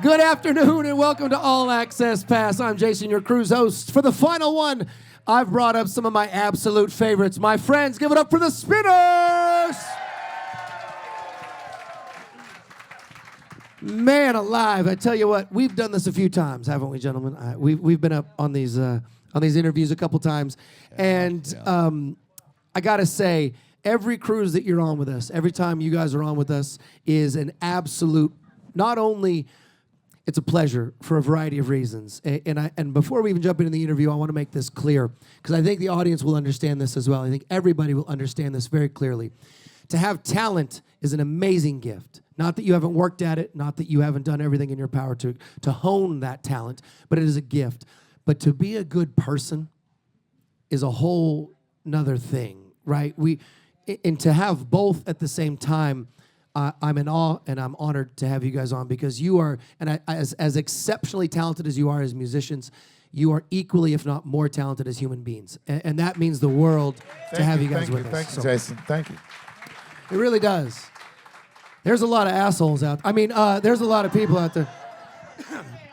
Good afternoon and welcome to All Access Pass. I'm Jason, your cruise host. For the final one, I've brought up some of my absolute favorites. My friends, give it up for the Spinners! Man alive, I tell you what, we've done this a few times, haven't we, gentlemen? We've been up on these interviews a couple times, and I gotta say, every cruise that you're on with us, every time you guys are on with us, is an absolute. Not only it's a pleasure for a variety of reasons, and before we even jump into the interview, I want to make this clear because I think the audience will understand this as well. I think everybody will understand this very clearly. To have talent is an amazing gift. Not that you haven't worked at it, not that you haven't done everything in your power to hone that talent, but it is a gift. But to be a good person is a whole nother thing, right? And to have both at the same time, I'm in awe and I'm honored to have you guys on because you are, and as exceptionally talented as you are as musicians, you are equally, if not more talented as human beings. And that means the world to have you guys with us. Thank you, Jason. Thank you. It really does. There's a lot of assholes out there. I mean, there's a lot of people out there.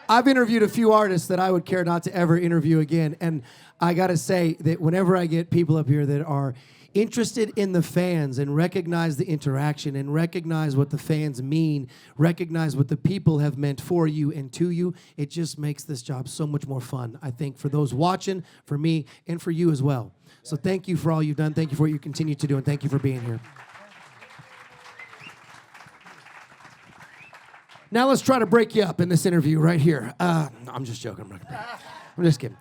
I've interviewed a few artists that I would care not to ever interview again. And I got to say that whenever I get people up here that are interested in the fans and recognize the interaction and recognize what the fans mean, recognize what the people have meant for you and to you, it just makes this job so much more fun, I think, for those watching, for me, and for you as well. So thank you for all you've done. Thank you for what you continue to do, and thank you for being here. Now let's try to break you up in this interview right here. I'm just joking. I'm just kidding.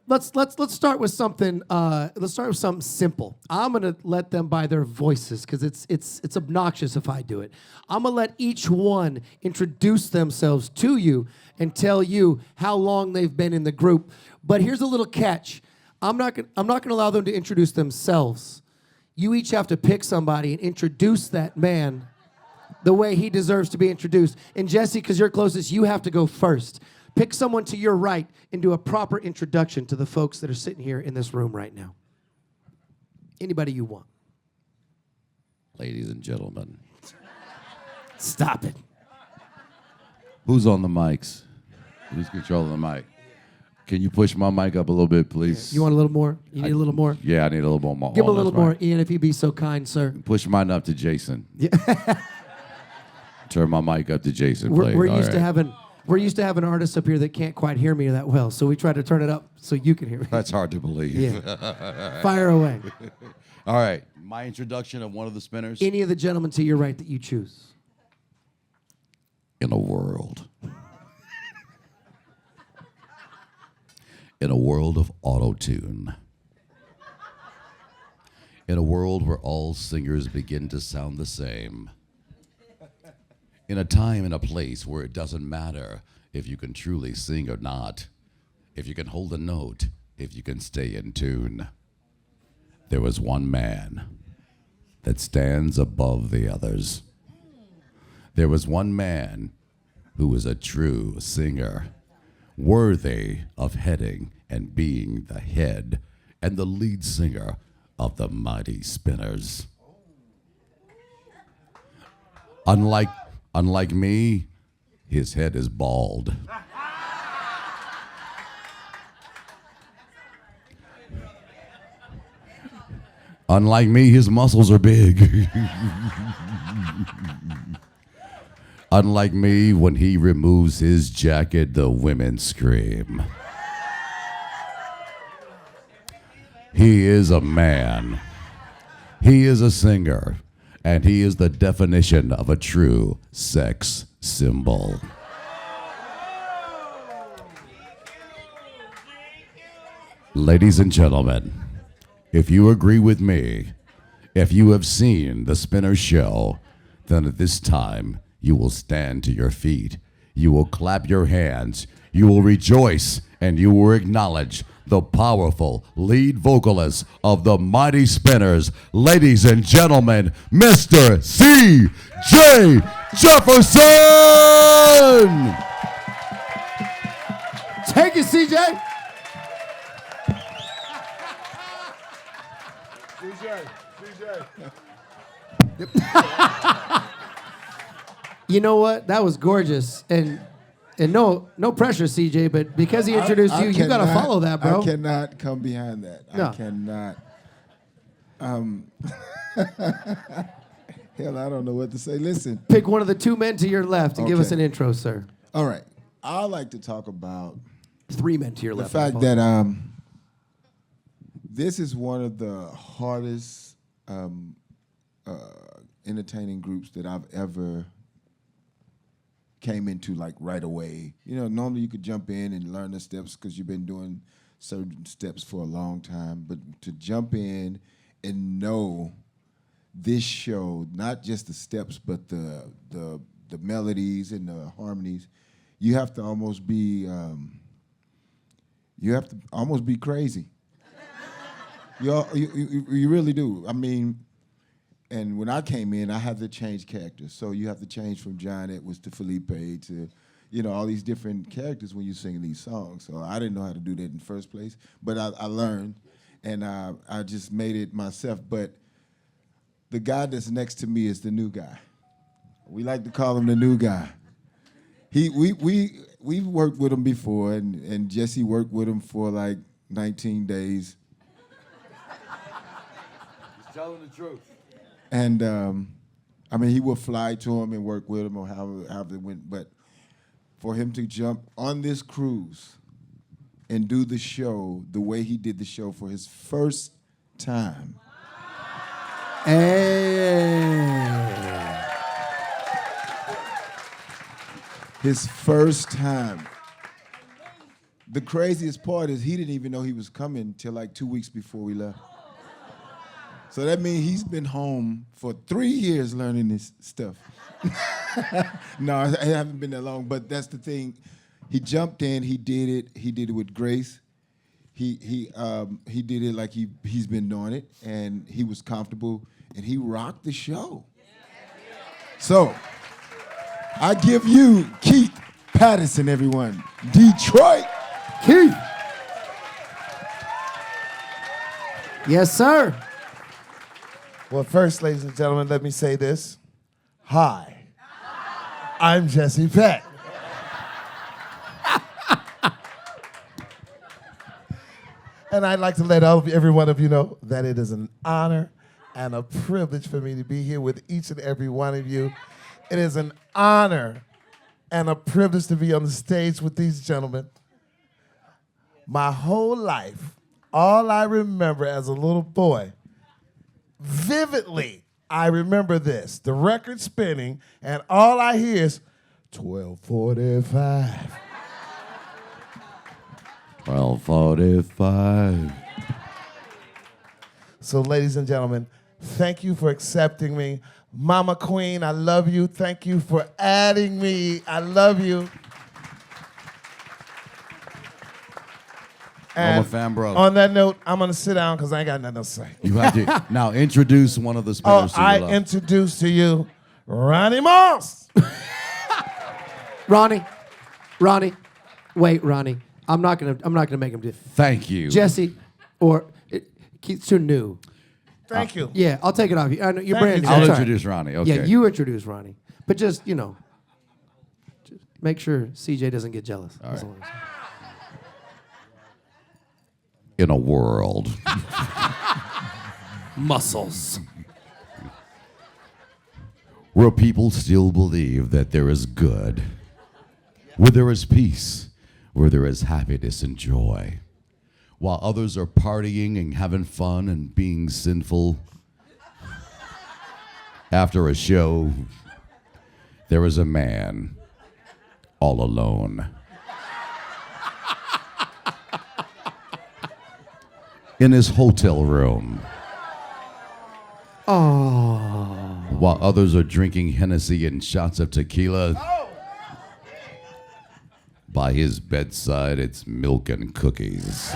Let's start with something. Let's start with something simple. I'm gonna let them by their voices because it's obnoxious if I do it. I'm gonna let each one introduce themselves to you and tell you how long they've been in the group. But here's a little catch. I'm not gonna allow them to introduce themselves. You each have to pick somebody and introduce that man the way he deserves to be introduced. And Jesse, because you're closest, you have to go first. Pick someone to your right and do a proper introduction to the folks that are sitting here in this room right now. Anybody you want. Ladies and gentlemen. Stop it. Who's on the mics? Who's controlling the mic? Can you push my mic up a little bit, please? You want a little more? You need a little more? Yeah, I need a little more. Give him a little more, Ian, if you'd be so kind, sir. Push mine up to Jason. Yeah. Turn my mic up to Jason, please. We're used to having artists up here that can't quite hear me that well, so we try to turn it up so you can hear me. That's hard to believe. Yeah. Fire away. All right, my introduction of one of the Spinners. Any of the gentlemen to your right that you choose. In a world. In a world of auto-tune. In a world where all singers begin to sound the same. In a time and a place where it doesn't matter if you can truly sing or not, if you can hold a note, if you can stay in tune. There was one man that stands above the others. There was one man who was a true singer, worthy of heading and being the head and the lead singer of the Mighty Spinners. Unlike me, his head is bald. Unlike me, his muscles are big. Unlike me, when he removes his jacket, the women scream. He is a man. He is a singer. And he is the definition of a true sex symbol. Ladies and gentlemen, if you agree with me, if you have seen the Spinner Show, then at this time you will stand to your feet, you will clap your hands, you will rejoice, and you will acknowledge the powerful lead vocalist of the Mighty Spinners, ladies and gentlemen, Mr. C.J. Jefferson! Take it, CJ. You know what? That was gorgeous. And And no pressure, CJ, but because he introduced you, you got to follow that, bro. I cannot come behind that. No. I cannot. Hell, I don't know what to say. Listen. Pick one of the two men to your left and give us Okay. an intro, sir. All right. I like to talk about 3 men to your the left. fact that this is one of the hardest entertaining groups that I've ever came into like right away. You know, normally you could jump in and learn the steps because you've been doing certain steps for a long time, but to jump in and know this show, not just the steps, but the melodies and the harmonies, you have to almost be crazy. You really do. I mean, and when I came in, I had to change characters. So you have to change from John Edwards to Felipe to, you know, all these different characters when you're singing these songs. So I didn't know how to do that in the first place, but I learned, and I just made it myself. But the guy that's next to me is the new guy. We like to call him the new guy. We've worked with him before, and Jesse worked with him for like 19 days. He's telling the truth. And I mean, he would fly to him and work with him or however it went. But for him to jump on this cruise and do the show the way he did the show for his first time. Hey. His first time. The craziest part is he didn't even know he was coming till like 2 weeks before we left. So that means he's been home for 3 years learning this stuff. No, I haven't been that long, but that's the thing. He jumped in, he did it with grace. He did it like he's been doing it, and he was comfortable, and he rocked the show. So I give you Keith Patterson, everyone. Detroit. Keith. Yes, sir. Well, first, ladies and gentlemen, let me say this. Hi, I'm Jesse Peck. And I'd like to let every one of you know that it is an honor and a privilege for me to be here with each and every one of you. It is an honor and a privilege to be on the stage with these gentlemen. My whole life, all I remember as a little boy, vividly, I remember this, the record spinning, and all I hear is 12:45. 12:45. So, ladies and gentlemen, thank you for accepting me. Mama Queen, I love you. Thank you for adding me. I love you. Mama Fam Bro. On that note, I'm going to sit down because I ain't got nothing else to say. You have to now introduce one of the Oh, spinners to I your left. introduce to you Ronnie Moss. Ronnie. Wait, Ronnie. I'm not gonna make him do it. Thank you. Jesse, or Keith's too new. Thank you. Yeah, I'll take it off. I know you're Thank brand you, new. I'll That's all right. introduce Ronnie. Okay. Yeah, you introduce Ronnie, but just just make sure CJ doesn't get jealous. That's all I'm saying. In a world Muscles. where people still believe that there is good, where there is peace, where there is happiness and joy, while others are partying and having fun and being sinful. After a show, there is a man all alone. In his hotel room. While others are drinking Hennessy and shots of tequila. By his bedside, it's milk and cookies.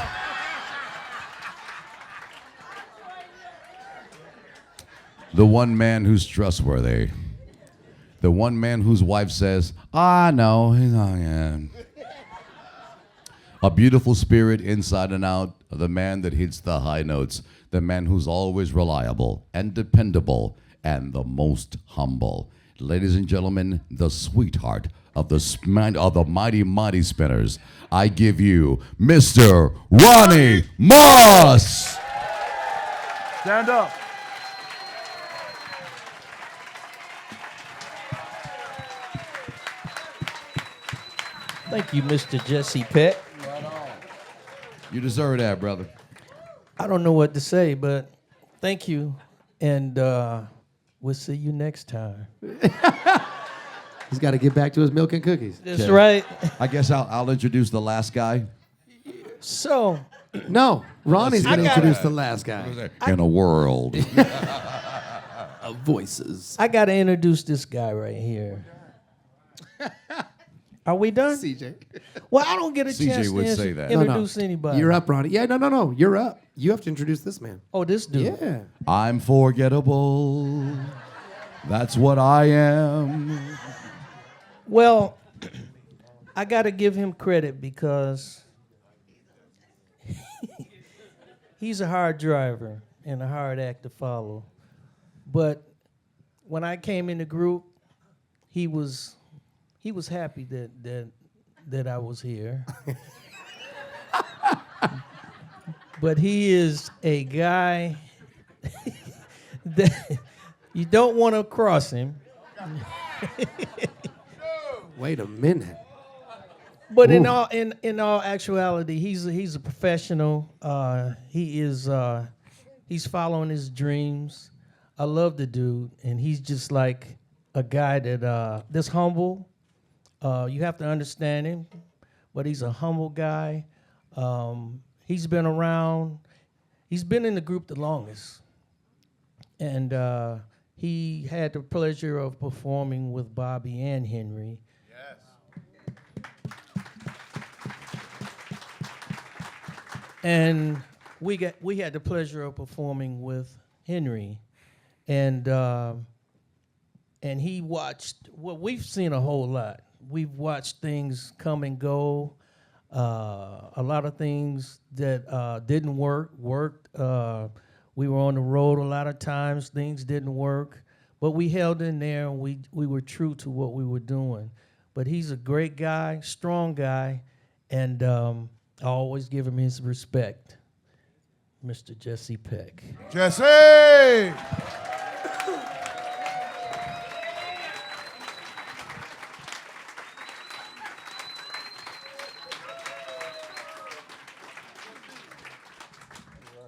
The one man who's trustworthy. The one man whose wife says, no, he's not. Yeah. A beautiful spirit inside and out. The man that hits the high notes. The man who's always reliable and dependable and the most humble. Ladies and gentlemen, the sweetheart of the mighty, mighty spinners, I give you Mr. Ronnie Moss. Stand up. Thank you, Mr. Jesse Peck. You deserve that, brother. I don't know what to say, but thank you, and we'll see you next time. He's got to get back to his milk and cookies. That's Okay. right. I guess I'll introduce the last guy. So, No, Ronnie's going to gotta- introduce the last guy. In a world. Of voices. I got to introduce this guy right here. Are we done? CJ. Well, I don't get a CJ chance would to say that. introduce anybody. You're up, Ronnie. Yeah, no. You're up. You have to introduce this man. Oh, this dude. Yeah. I'm forgettable. That's what I am. Well, I got to give him credit because he's a hard driver and a hard act to follow. But when I came in the group, he was happy that I was here. But he is a guy that you don't want to cross him. Wait a minute. But in Ooh. all actuality, he's a professional. He's following his dreams. I love the dude, and he's just like a guy that's humble. You have to understand him, but he's a humble guy. He's been around. He's been in the group the longest, and he had the pleasure of performing with Bobby and Henry. And we had the pleasure of performing with Henry, and he watched. Well, we've seen a whole lot. We've watched things come and go. A lot of things that didn't worked. We were on the road a lot of times. Things didn't work, but we held in there and we were true to what we were doing. But he's a great guy, strong guy, and I always give him his respect, Mr. Jesse Peck. Jesse!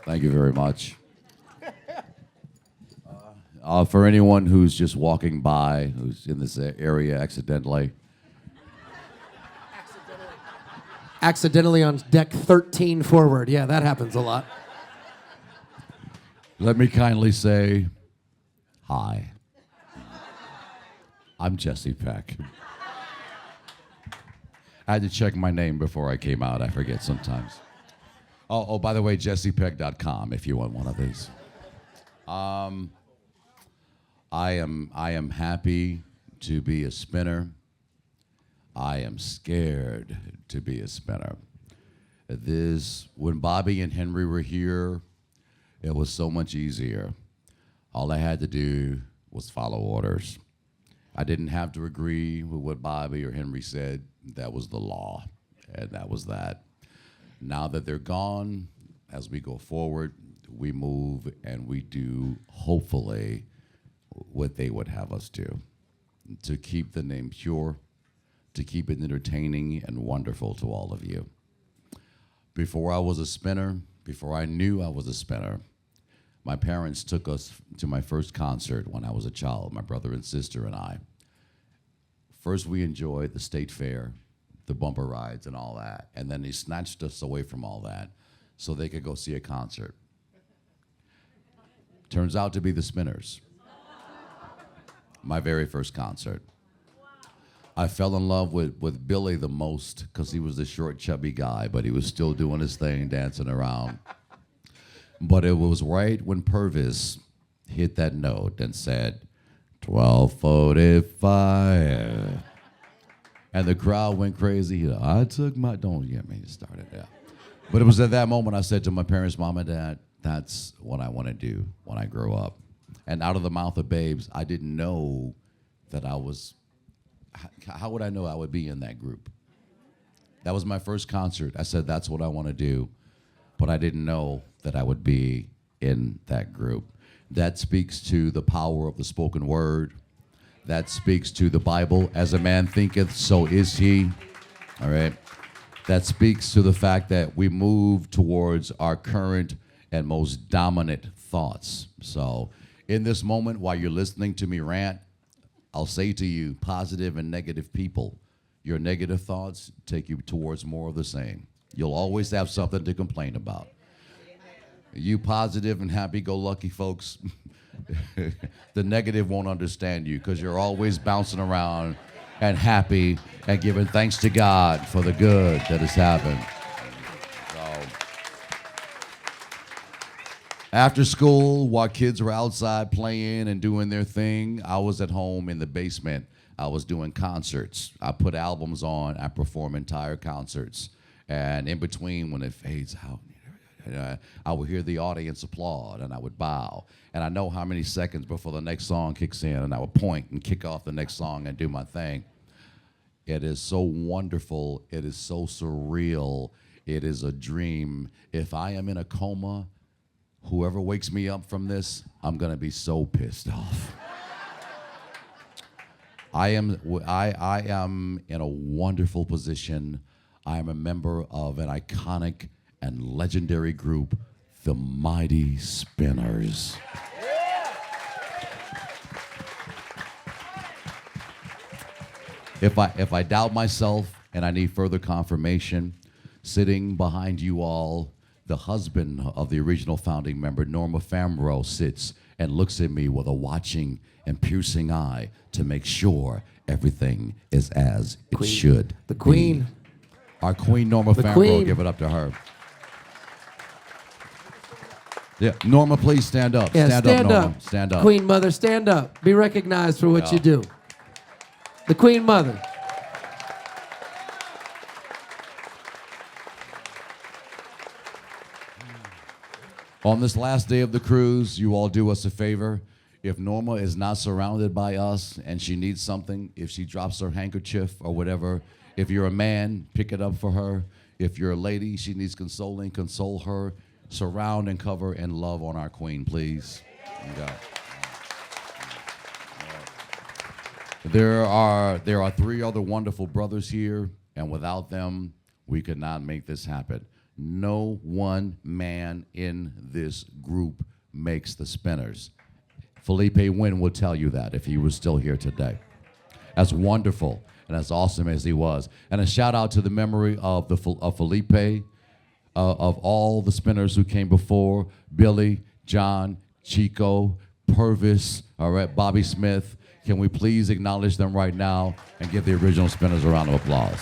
Thank you very much. For anyone who's just walking by, who's in this area accidentally, Accidentally on deck 13 forward. Yeah, that happens a lot. let me kindly say, hi. I'm Jesse Peck. I had to check my name before I came out. I forget sometimes. Oh, by the way, jessepeck.com if you want one of these. I am happy to be a spinner. I am scared to be a spinner. When Bobby and Henry were here, it was so much easier. All I had to do was follow orders. I didn't have to agree with what Bobby or Henry said. That was the law, and that was that. Now that they're gone, as we go forward, we move and we do, hopefully, what they would have us do, to keep the name pure, to keep it entertaining and wonderful to all of you. Before I was a spinner, before I knew I was a spinner, my parents took us to my first concert when I was a child, my brother and sister and I. First, we enjoyed the state fair, the bumper rides and all that, and then they snatched us away from all that so they could go see a concert. Turns out to be the Spinners. My very first concert. I fell in love with Billy the most because he was the short, chubby guy, but he was still doing his thing, dancing around. But it was right when Purvis hit that note and said, 12:45. And the crowd went crazy. You know, I took my, don't get me started there. But it was at that moment I said to my parents, Mom and Dad, that's what I want to do when I grow up. And out of the mouth of babes, I didn't know that I was how would I know I would be in that group? That was my first concert. I said, that's what I want to do. But I didn't know that I would be in that group. That speaks to the power of the spoken word. That speaks to the Bible. As a man thinketh, so is he. All right. That speaks to the fact that we move towards our current and most dominant thoughts. So in this moment, while you're listening to me rant, I'll say to you, positive and negative people, your negative thoughts take you towards more of the same. You'll always have something to complain about. You positive and happy-go-lucky folks, the negative won't understand you because you're always bouncing around and happy and giving thanks to God for the good that has happened. After school, while kids were outside playing and doing their thing, I was at home in the basement. I was doing concerts. I put albums on. I perform entire concerts. And in between, when it fades out, I would hear the audience applaud, and I would bow. And I know how many seconds before the next song kicks in, and I would point and kick off the next song and do my thing. It is so wonderful. It is so surreal. It is a dream. If I am in a coma, whoever wakes me up from this, I'm going to be so pissed off. I am in a wonderful position. I am a member of an iconic and legendary group, the Mighty Spinners. If I doubt myself and I need further confirmation, sitting behind you all, the husband of the original founding member, Norma Fambrough, sits and looks at me with a watching and piercing eye to make sure everything is as it should. The Queen. be. Our Queen, Norma Fambrough, Queen. give it up to her. Yeah, Norma, please stand up. Yeah, stand up, Norma. Stand up. Queen Mother, stand up. Be recognized for what Yeah. you do. The Queen Mother. On this last day of the cruise, you all do us a favor. If Norma is not surrounded by us and she needs something, if she drops her handkerchief or whatever, if you're a man, pick it up for her. If you're a lady, she needs consoling, console her. Surround and cover and love on our Queen, please. Okay. There are 3 other wonderful brothers here, and without them, we could not make this happen. No one man in this group makes the Spinners. Felipe Wynn would tell you that if he was still here today. As wonderful and as awesome as he was. And a shout out to the memory of Felipe, of all the Spinners who came before, Billy, John, Chico, Purvis, all right, Bobby Smith. Can we please acknowledge them right now and give the original Spinners a round of applause?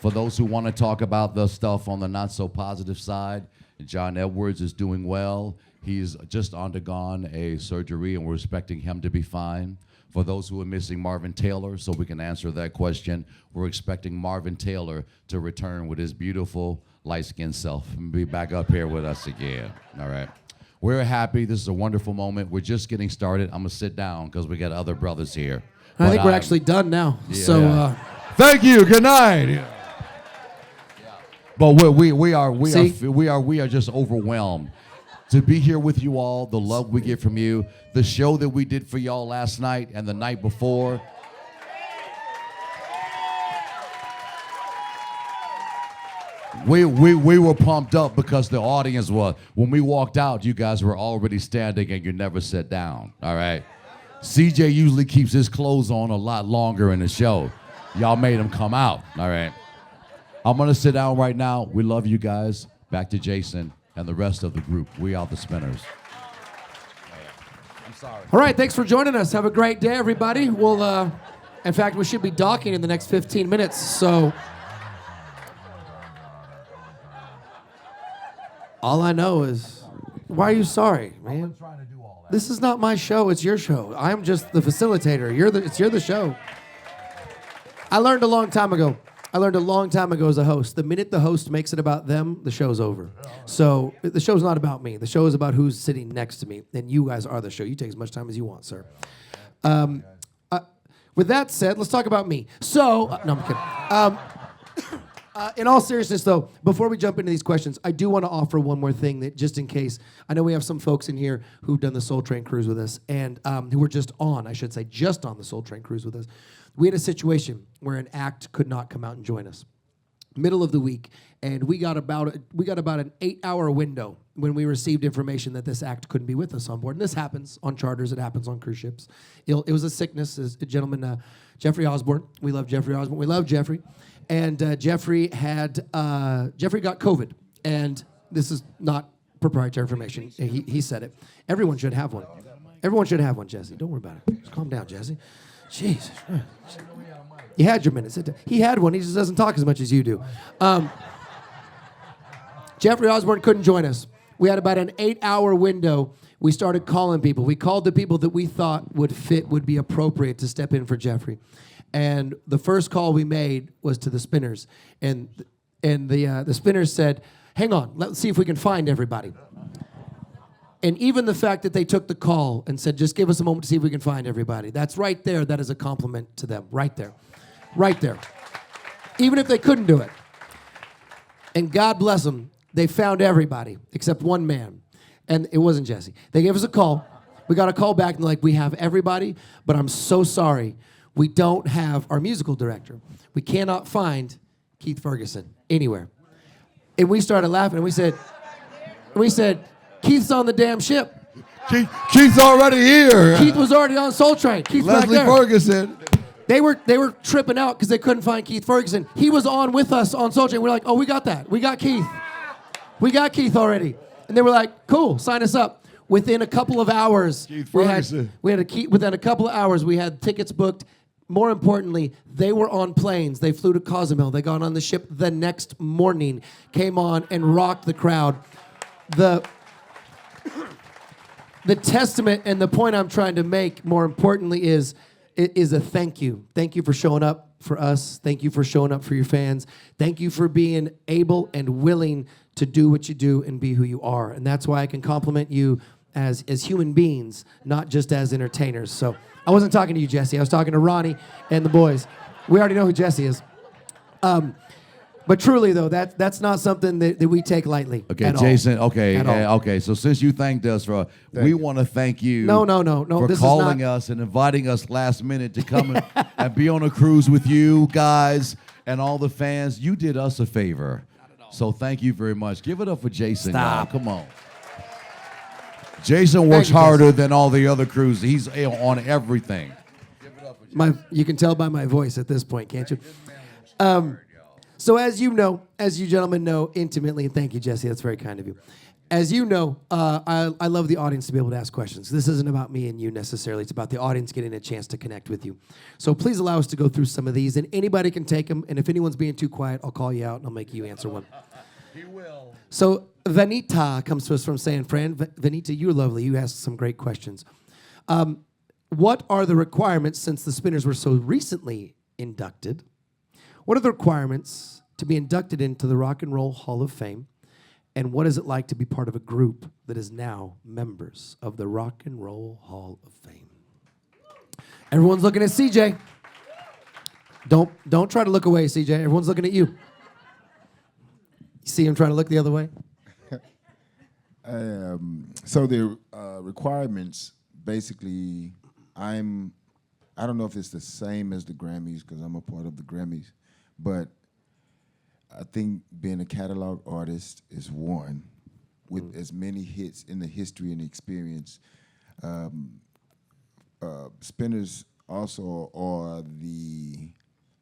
For those who want to talk about the stuff on the not so positive side, John Edwards is doing well. He's just undergone a surgery and we're expecting him to be fine. For those who are missing Marvin Taylor, so we can answer that question, we're expecting Marvin Taylor to return with his beautiful light-skinned self and be back up here with us again, all right? We're happy. This is a wonderful moment. We're just getting started. I'm going to sit down because we got other brothers here. I think we're actually done now. Yeah. So, Thank you. Good night. But we are just overwhelmed to be here with you all. The love we get from you, the show that we did for y'all last night and the night before. We were pumped up because the audience was. When we walked out, you guys were already standing and you never sat down. All right. CJ usually keeps his clothes on a lot longer in the show. Y'all made him come out. All right. I'm going to sit down right now. We love you guys. Back to Jason and the rest of the group. We are the Spinners. I'm sorry. all right, thanks for joining us. Have a great day, everybody. We'll, in fact, we should be docking in the next 15 minutes. So, all I know is, why are you sorry, man? This is not my show. It's your show. I'm just the facilitator. You're the show. I learned a long time ago, I learned a long time ago as a host, the minute the host makes it about them, the show's over. So the show's not about me. The show is about who's sitting next to me. And you guys are the show. You take as much time as you want, sir. With that said, let's talk about me. So, no, I'm kidding. In all seriousness, though, before we jump into these questions, I do want to offer one more thing that just in case, I know we have some folks in here who've done the Soul Train cruise with us and who were just on the Soul Train cruise with us. We had a situation where an act could not come out and join us. Middle of the week, and we got about an 8-hour window when we received information that this act couldn't be with us on board. And this happens on charters, it happens on cruise ships. It was a sickness. As a gentleman, Jeffrey Osborne. We love Jeffrey Osborne. We love Jeffrey. And Jeffrey got COVID. And this is not proprietary information. He said it. Everyone should have one. Everyone should have one, Jesse. Don't worry about it. Just calm down, Jesse. Jesus. You had your minutes. He had one. He just doesn't talk as much as you do. Jeffrey Osborne couldn't join us. We had about an 8-hour window. We started calling people. We called the people that we thought would be appropriate to step in for Jeffrey. And the first call we made was to the Spinners. And the Spinners said, hang on, let's see if we can find everybody. And even the fact that they took the call and said, just give us a moment to see if we can find everybody. That's right there. That is a compliment to them. Right there. Right there. Even if they couldn't do it. And God bless them, they found everybody except one man. And it wasn't Jesse. They gave us a call. We got a call back and they're like, we have everybody, but I'm so sorry. We don't have our musical director. We cannot find Keith Ferguson anywhere. And we started laughing and we said, Keith's on the damn ship. Keith's already here. Keith was already on Soul Train. Keith's Leslie back there. Ferguson. They were tripping out because they couldn't find Keith Ferguson. He was on with us on Soul Train. We're like, oh, we got that. We got Keith. We got Keith already. And they were like, cool, sign us up. Within a couple of hours, within a couple of hours, we had tickets booked. More importantly, they were on planes. They flew to Cozumel. They got on the ship the next morning, came on and rocked the crowd. The testament and the point I'm trying to make, more importantly, is a thank you. Thank you for showing up for us. Thank you for showing up for your fans. Thank you for being able and willing to do what you do and be who you are. And that's why I can compliment you as human beings, not just as entertainers. So I wasn't talking to you, Jesse. I was talking to Ronnie and the boys. We already know who Jesse is. But truly, though, that's not something that we take lightly. Okay, at Jason. all. Okay, At all. okay. So since you thanked us we want to thank you. No. For This calling is not, us and inviting us last minute to come and be on a cruise with you guys and all the fans. You did us a favor. So thank you very much. Give it up for Jason. Stop. Y'all. Come on. Jason works you, harder than all the other crews. He's on everything. You can tell by my voice at this point, can't you? So as you gentlemen know intimately, and thank you, Jesse, that's very kind of you. As you know, I love the audience to be able to ask questions. This isn't about me and you necessarily. It's about the audience getting a chance to connect with you. So please allow us to go through some of these, and anybody can take them. And if anyone's being too quiet, I'll call you out and I'll make you answer one. He will. So Vanita comes to us from San Fran. Vanita, you're lovely. You asked some great questions. What are the requirements, since the Spinners were so recently inducted? What are the requirements to be inducted into the Rock and Roll Hall of Fame? And what is it like to be part of a group that is now members of the Rock and Roll Hall of Fame? Everyone's looking at CJ. Don't try to look away, CJ. Everyone's looking at you. You see him trying to look the other way? So the requirements, basically, I don't know if it's the same as the Grammys because I'm a part of the Grammys, but I think being a catalog artist is one with as many hits in the history and experience. Spinners also are the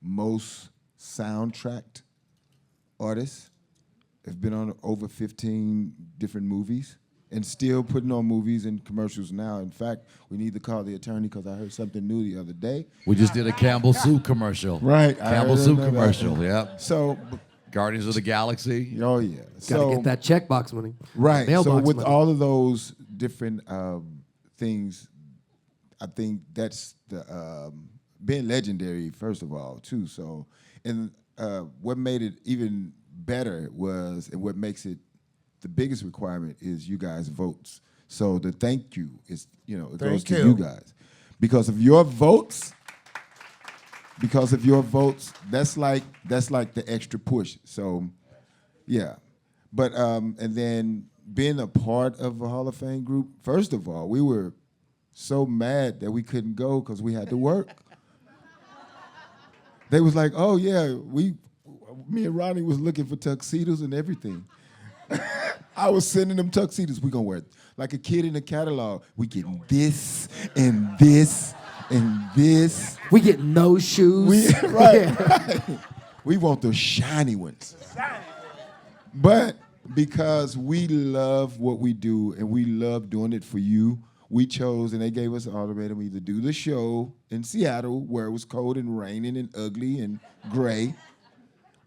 most soundtracked artists. Have been on over 15 different movies and still putting on movies and commercials now. In fact, we need to call the attorney because I heard something new the other day. We just did a Campbell Soup commercial. Right. Campbell Soup commercial, yeah. So, Guardians of the Galaxy. oh yeah. Got to get that checkbox money. Right. So Mailbox with money. all of those different things, I think that's the being legendary first of all too. So, and what made it even better was, and what makes it the biggest requirement is you guys' votes. So the thank you is, it goes Thank to you. you guys. Because of your votes, that's like the extra push. So, yeah. But and then being a part of a Hall of Fame group, first of all, we were so mad that we couldn't go because we had to work. They was like, oh yeah, me and Ronnie was looking for tuxedos and everything. I was sending them tuxedos. We gonna wear it like a kid in a catalog. We getting this and this and this. We get no shoes. Right. We want the shiny ones. But because we love what we do and we love doing it for you, we chose, and they gave us an ultimatum, either do the show in Seattle where it was cold and raining and ugly and gray,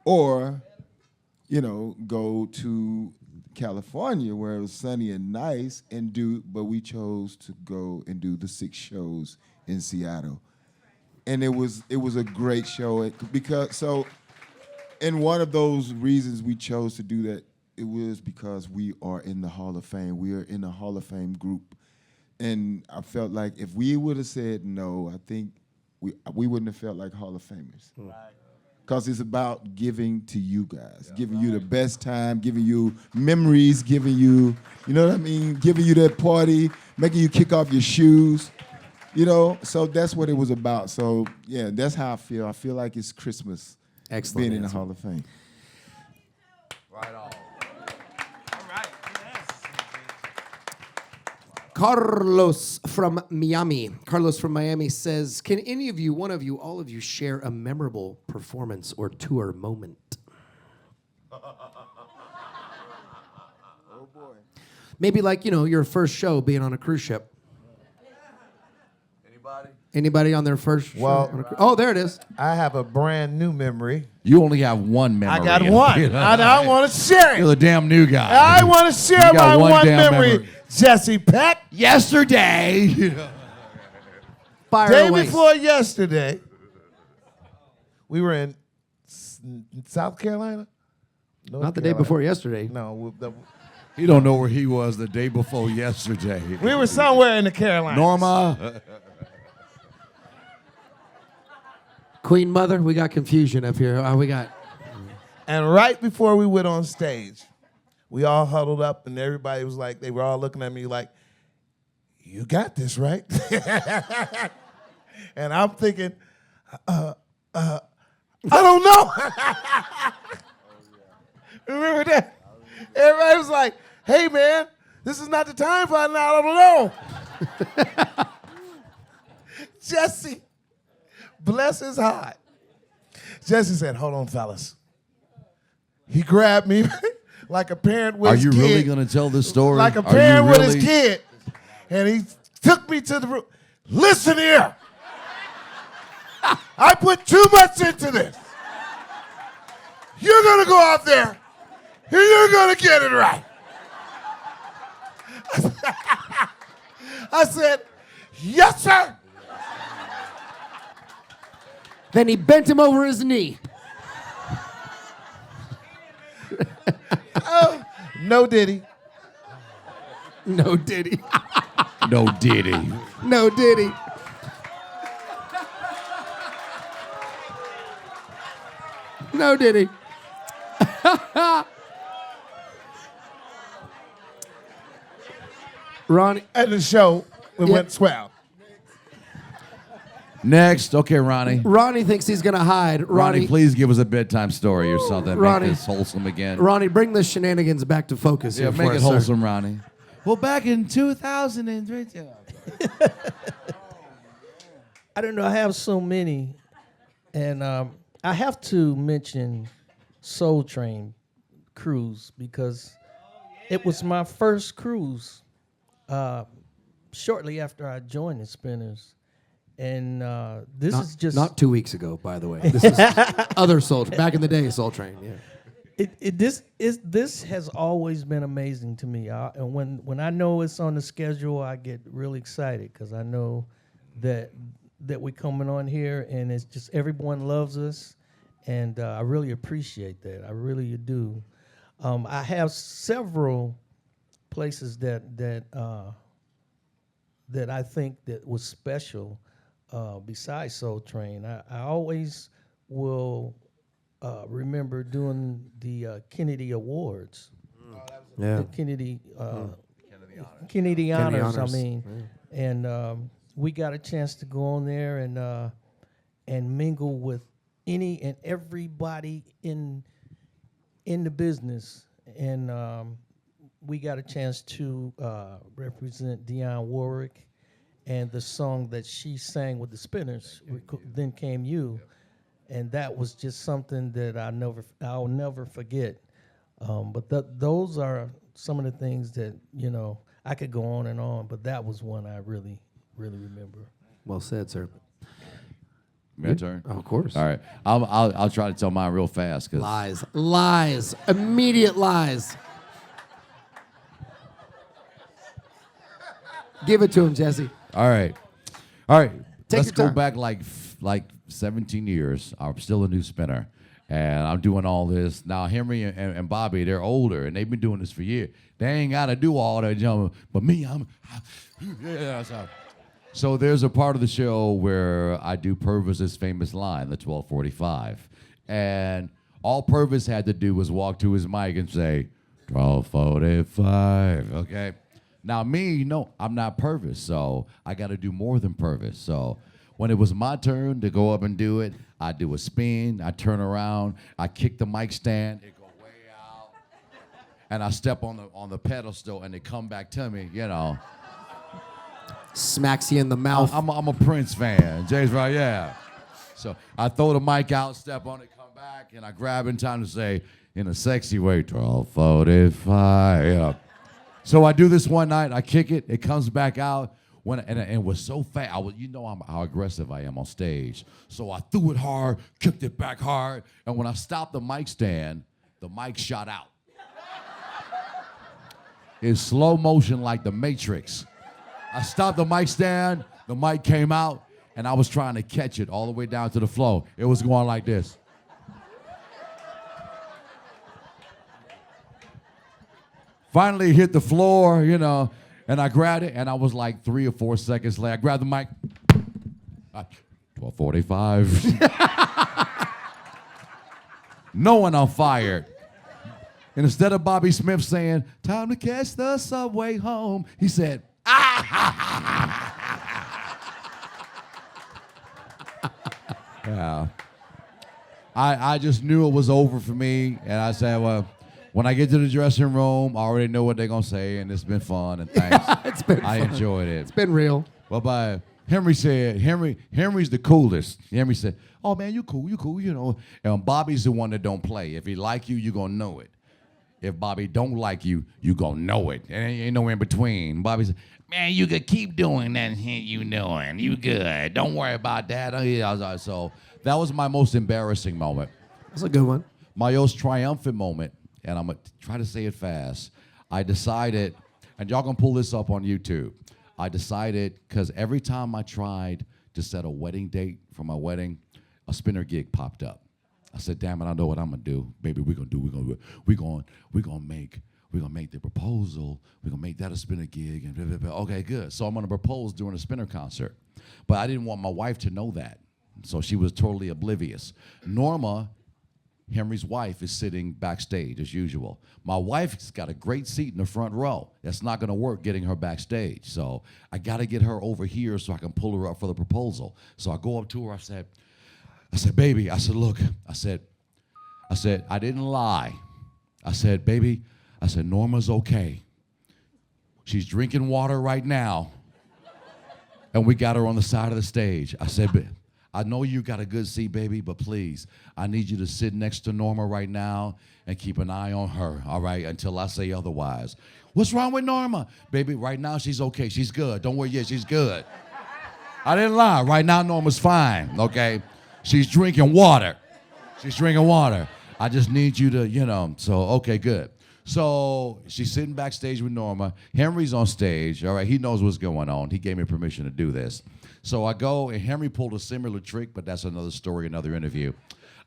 or, go to California where it was sunny and nice but we chose to go and do the 6 shows in Seattle. And it was a great show and one of those reasons we chose to do that, it was because we are in the Hall of Fame. We are in a Hall of Fame group. And I felt like if we would have said no, I think we wouldn't have felt like Hall of Famers. Because it's about giving to you guys, giving you the best time, giving you memories, giving you, giving you that party, making you kick off your shoes. So that's what it was about. So, yeah, that's how I feel. I feel like it's Christmas. Excellent Being in the answer. Hall of Fame. Right on. Carlos from Miami. Carlos from Miami says, can any of you, one of you, all of you share a memorable performance or tour moment? Oh, boy. Maybe like, your first show being on a cruise ship. Anybody on their first show? On a oh, there it is. I have a brand new memory. You only have one memory. I got one. I want to share You're it. the damn new guy. I want to share You got my one damn memory. Jesse Peck. Yesterday. Fire Day away. before yesterday, we were in South Carolina. North Not the day Carolina. before yesterday. No, You don't know where he was the day before yesterday. we were somewhere in the Carolinas. Norma. Queen Mother, we got confusion up here. We got. And right before we went on stage, we all huddled up, and everybody was like, they were all looking at me like, you got this, right? And I'm thinking, I don't know. Remember that? Everybody was like, hey, man, this is not the time for it now. I don't know. Jesse, bless his heart. Jesse said, hold on, fellas. He grabbed me like a parent with Are his you kid. really going to tell this story? Like a Are you parent with really? his kid. And he took me to the room. Listen here. I put too much into this. You're going to go out there and you're going to get it right. I said, yes, sir. Then he bent him over his knee. No diddy. No diddy. No diddy. No diddy. No diddy. Ronnie. At the show, we Yeah. went swell. Next. Okay, Ronnie. Ronnie thinks he's gonna hide. Ronnie, please give us a bedtime story or something. Ronnie. Make this wholesome again. Ronnie, bring the shenanigans back to focus Yeah, here make for it us, sir. wholesome, Ronnie. Well, back in 2003. I don't know. I have so many, and I have to mention Soul Train cruise because it was my first cruise. Shortly after I joined the Spinners, and this is just Not 2 weeks ago, by the way. This is other Soul back in the day, Soul Train. Yeah. This has always been amazing to me. And when I know it's on the schedule, I get really excited because I know that we're coming on here, and it's just everyone loves us, and I really appreciate that. I really do. I have several places that I think that was special besides Soul Train. I always will remember doing the Kennedy Awards. Yeah. The Kennedy Honors. Honors. I mean, and we got a chance to go on there and mingle with any and everybody in the business, and we got a chance to represent Dionne Warwick, and the song that she sang with the Spinners, Then Came You, and that was just something that I'll never forget. But those are some of the things that, I could go on, but that was one I really, really remember. Well said, sir. My turn. Oh, of course. All right. I'll try to tell mine real fast. Lies. Immediate lies. Give it to him, Jesse. All right. Take Let's your go time. back like 17 years. I'm still a new spinner, and I'm doing all this now. Henry and Bobby, they're older, and they've been doing this for years. They ain't got to do all that jumping, but me, yeah. So there's a part of the show where I do Purvis's famous line, the 1245, and all Purvis had to do was walk to his mic and say 1245. Okay. Now me, no, I'm not Purvis, so I got to do more than Purvis. So when it was my turn to go up and do it, I do a spin, I turn around, I kick the mic stand, it go way out, and I step on the pedestal, and they come back to me, Smacks you in the mouth. I'm a Prince fan, James Brown, yeah. So I throw the mic out, step on it, come back, and I grab in time to say, in a sexy way, 1245, yeah. So I do this one night, I kick it, it comes back out, and it was so fast. How aggressive I am on stage. So I threw it hard, kicked it back hard, and when I stopped the mic stand, the mic shot out. In slow motion like the Matrix. I stopped the mic stand, the mic came out, and I was trying to catch it all the way down to the floor. It was going like this. Finally hit the floor, and I grabbed it, and I was like 3 or 4 seconds late. I grabbed the mic, 12:45. Knowing I'm fired. And instead of Bobby Smith saying, time to catch the subway home, he said, yeah. I just knew it was over for me, and I said, well, when I get to the dressing room, I already know what they're going to say, and it's been fun, and thanks. It's been I fun. enjoyed it. It's been real. Well, Henry's the coolest. Henry said, oh, man, you cool, And Bobby's the one that don't play. If he like you, you're going to know it. If Bobby don't like you, you going to know it. And ain't no in between. Bobby said, man, you could keep doing that you doing. You good. Don't worry about that. So that was my most embarrassing moment. That's a good one. My most triumphant moment, and I'm going to try to say it fast. I decided, and y'all going to pull this up on YouTube. I decided, because every time I tried to set a wedding date for my wedding, a spinner gig popped up. I said, damn it, I know what I'm going to do. Baby, we're going to make the proposal. We're going to make that a spinner gig. And blah, blah, blah. Okay, good. So I'm going to propose during a spinner concert. But I didn't want my wife to know that. So she was totally oblivious. Norma, Henry's wife, is sitting backstage as usual. My wife's got a great seat in the front row. That's not going to work getting her backstage. So I got to get her over here so I can pull her up for the proposal. So I go up to her. I said, baby, look, I said, I didn't lie. I said, baby, Norma's okay. She's drinking water right now. And we got her on the side of the stage. I said, I know you got a good seat, baby, but please, I need you to sit next to Norma right now and keep an eye on her, all right, until I say otherwise. What's wrong with Norma? Baby, right now she's okay. She's good. Don't worry, she's good. I didn't lie. Right now Norma's fine, okay? She's drinking water. I just need you to, so, okay, good. So she's sitting backstage with Norma. Henry's on stage, all right? He knows what's going on. He gave me permission to do this. So I go, and Henry pulled a similar trick, but that's another story, another interview.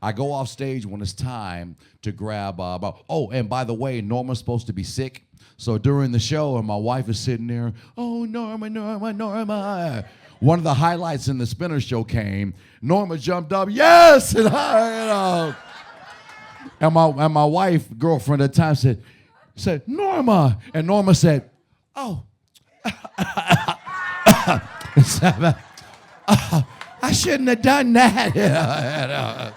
I go off stage when it's time to grab. Oh, and by the way, Norma's supposed to be sick. So during the show, and my wife is sitting there, oh, Norma, Norma, Norma. One of the highlights in the Spinner show came. Norma jumped up, yes, and and my wife, girlfriend at the time, said, Norma, and Norma said, oh, I shouldn't have done that.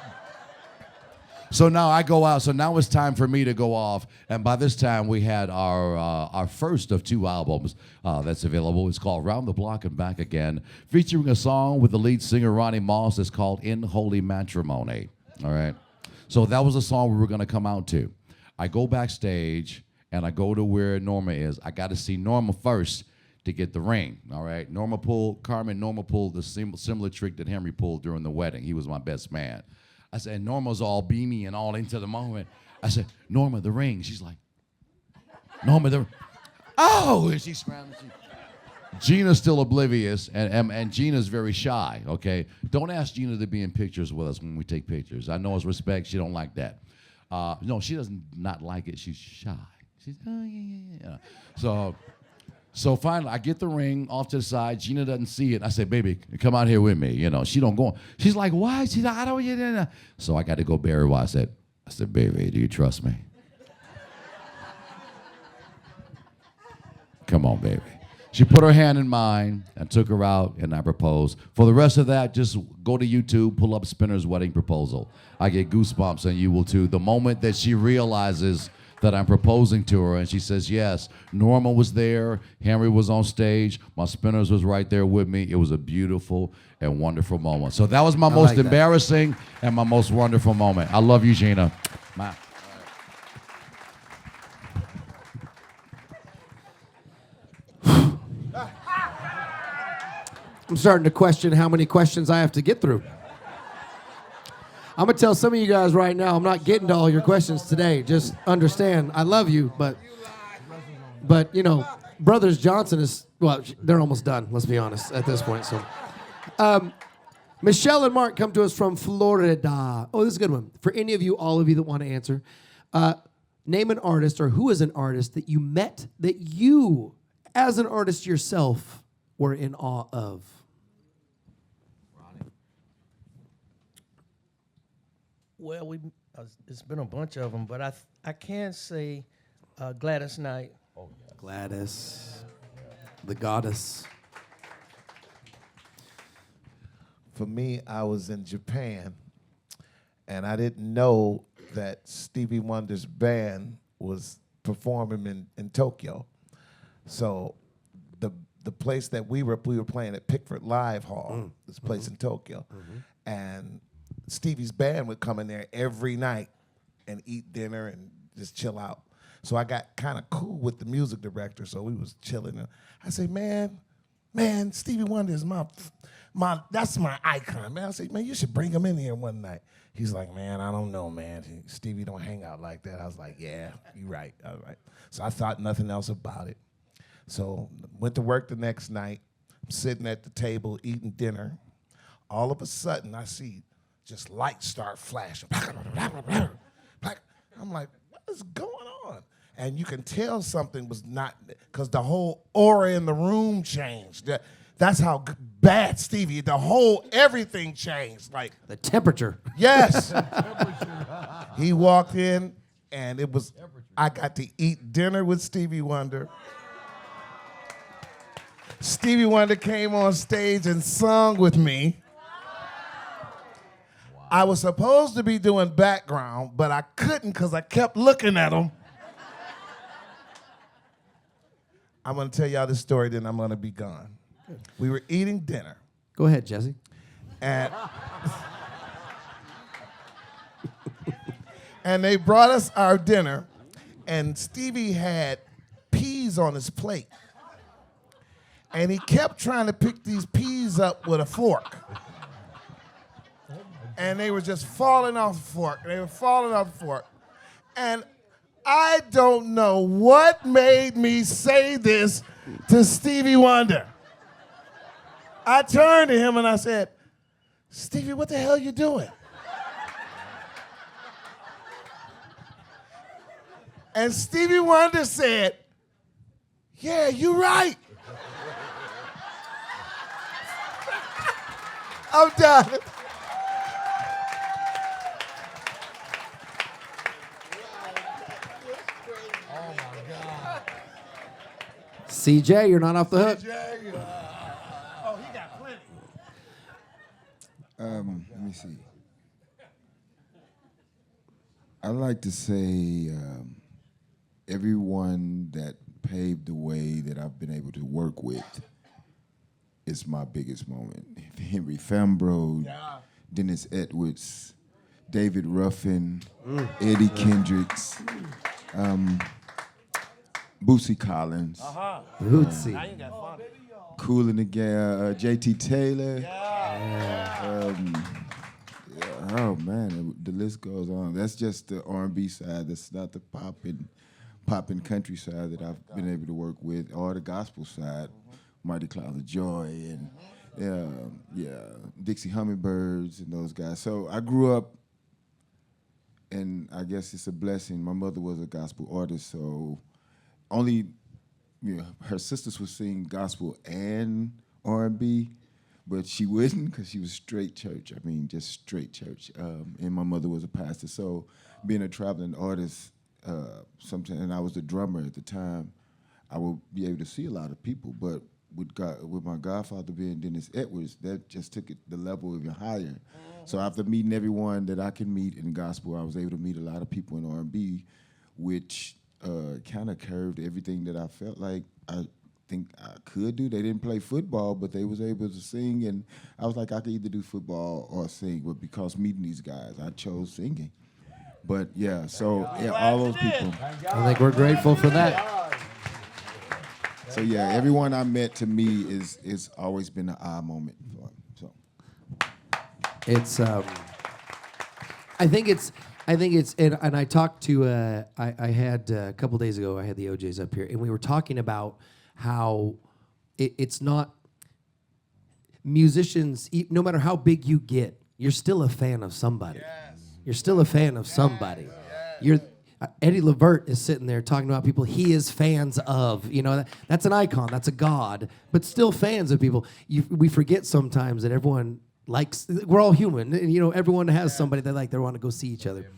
So now I go out. So now it's time for me to go off. And by this time, we had our first of 2 albums that's available. It's called Round the Block and Back Again, featuring a song with the lead singer Ronnie Moss. It's called In Holy Matrimony. All right. So that was a song we were going to come out to. I go backstage and I go to where Norma is. I got to see Norma first to get the ring. All right. Norma pulled the similar trick that Henry pulled during the wedding. He was my best man. I said, Norma's all beamy and all into the moment. I said, Norma, the ring. She's like, Norma, the ring. Oh, and she's scrambling. Gina's still oblivious, and Gina's very shy, okay? Don't ask Gina to be in pictures with us when we take pictures. I know it's respect. She don't like that. No, she doesn't not like it. She's shy. She's, oh, yeah. So finally, I get the ring off to the side. Gina doesn't see it. I say, baby, come out here with me. You know, she don't go. She's like, why? She's like, I don't get in. So I got to go bury her. I said, baby, do you trust me? Come on, baby. She put her hand in mine and took her out, and I proposed. For the rest of that, just go to YouTube, pull up Spinner's wedding proposal. I get goosebumps, and you will too. The moment that she realizes that I'm proposing to her, and she says yes. Norma was there, Henry was on stage, my Spinners was right there with me. It was a beautiful and wonderful moment. So that was my most embarrassing and my most wonderful moment. I love you, Gina. I'm starting to question how many questions I have to get through. I'm going to tell some of you guys right now, I'm not getting to all your questions today. Just understand, I love you, but you know, Brothers Johnson is, well, they're almost done, let's be honest, at this point. So, Michelle and Mark come to us from Florida. Oh, this is a good one. For any of you, all of you that want to answer, name an artist or who is an artist that you met that you, as an artist yourself, were in awe of. Well, it's been a bunch of them, but I can say Gladys Knight. Oh, yeah. Gladys, the goddess. For me, I was in Japan, and I didn't know that Stevie Wonder's band was performing in Tokyo. So the place that we were playing at Pickford Live Hall, this place in Tokyo, and Stevie's band would come in there every night and eat dinner and just chill out. So I got kind of cool with the music director, so we was chilling. I say, man, Stevie Wonder is that's my icon, man. I say, man, you should bring him in here one night. He's like, man, I don't know, man. Stevie don't hang out like that. I was like, yeah, you're right, all right. So I thought nothing else about it. So went to work the next night. I'm sitting at the table eating dinner. All of a sudden, I see just lights start flashing. I'm like, what is going on? And you can tell something was not, because the whole aura in the room changed. That's how bad Stevie, everything changed. Like the temperature. Yes. He walked in, and I got to eat dinner with Stevie Wonder. Stevie Wonder came on stage and sung with me. I was supposed to be doing background, but I couldn't because I kept looking at him. I'm going to tell y'all this story, then I'm going to be gone. We were eating dinner. Go ahead, Jesse. And they brought us our dinner, and Stevie had peas on his plate. And he kept trying to pick these peas up with a fork. And they were just falling off the fork. They were falling off the fork. And I don't know what made me say this to Stevie Wonder. I turned to him and I said, Stevie, what the hell are you doing? And Stevie Wonder said, yeah, you're right. I'm done. CJ, you're not off the hook. Oh, he got plenty. Let me see. I like to say everyone that paved the way that I've been able to work with is my biggest moment. Henry Fambro, Dennis Edwards, David Ruffin, Eddie Kendricks, Bootsy Collins, Bootsy. Kool and the Gang, J.T. Taylor. Oh man, the list goes on. That's just the R&B side. That's not the poppin' country side that I've been able to work with, or the gospel side, Mighty Clouds of Joy and Dixie Hummingbirds and those guys. So I grew up, and I guess it's a blessing. My mother was a gospel artist, so only her sisters would sing gospel and R&B. But she wouldn't because she was straight church. I mean, just straight church. And my mother was a pastor. So being a traveling artist, sometimes, and I was the drummer at the time, I would be able to see a lot of people. But with my godfather being Dennis Edwards, that just took it the level even higher. So after meeting everyone that I can meet in gospel, I was able to meet a lot of people in R&B, which kind of curved everything that I felt like I think I could do. They didn't play football, but they was able to sing, and I was like, I could either do football or sing. But because meeting these guys, I chose singing. But yeah, so yeah, all those people. I think we're grateful for that. So yeah, everyone I met to me is always been an aha moment for them. So It's I think it's and I talked to I had a couple days ago I had the OJs up here and we were talking about how it's not musicians, no matter how big you get, you're still a fan of somebody. You're still a fan of somebody. You're Eddie Levert is sitting there talking about people he is fans of. You know, that's an icon, that's a god, but still fans of people. We forget sometimes that everyone likes, we're all human. And, you know, everyone has somebody they want to go see each other.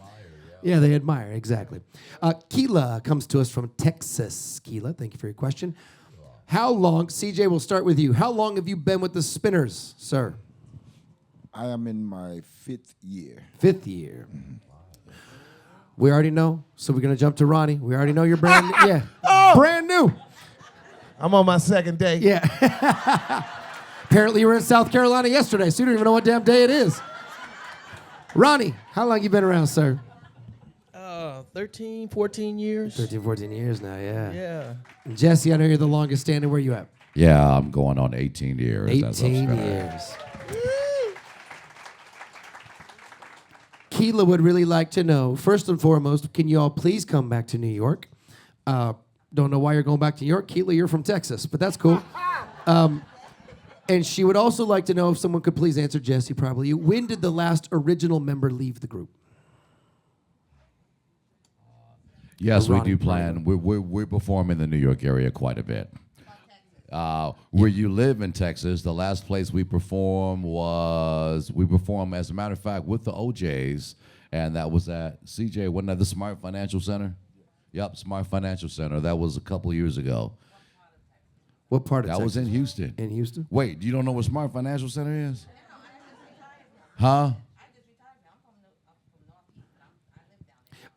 Yeah, they admire, exactly. Keela comes to us from Texas. Keela, thank you for your question. How long, CJ, we'll start with you. How long have you been with the Spinners, sir? I am in my 5th year. 5th year. We already know, so we're going to jump to Ronnie. We already know you're brand new. Yeah, brand new. I'm on my 2nd day. Yeah. Apparently you were in South Carolina yesterday, so you don't even know what damn day it is. Ronnie, how long you been around, sir? 13, 14 years. 13, 14 years now, yeah. Yeah. And Jesse, I know you're the longest standing. Where you at? Yeah, I'm going on 18 years. as of 18 Spinners. years. Keela would really like to know, first and foremost, can you all please come back to New York? Don't know why you're going back to New York. Keela, you're from Texas, but that's cool. And she would also like to know if someone could please answer, Jesse, probably you. When did the last original member leave the group? Yes, we Ronnie do plan. We perform in the New York area quite a bit. Where you live in Texas, the last place we performed, as a matter of fact, with the OJs, and that was at CJ, wasn't that the Smart Financial Center? Yep, Smart Financial Center. That was a couple years ago. What part of That Texas? was in Houston. In Houston? Wait, you don't know what Smart Financial Center is? Huh?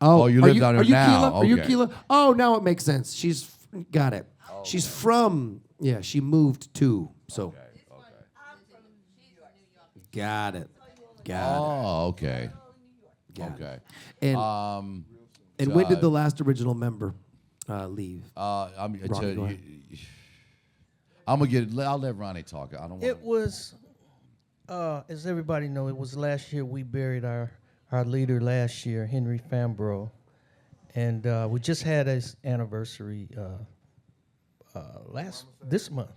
Oh, you live down there now. Keela? Are you Okay. Keela? Oh, now it makes sense. She's got it. She's from, she moved to, so. Got it. Got Oh, okay. it. Got Okay. it. And when did the last original member leave? I'm Ronnie, go ahead. I'll let Ronnie talk. I don't want. It was, as everybody know, it was last year we buried our leader last year, Henry Fambro. And we just had his anniversary this month.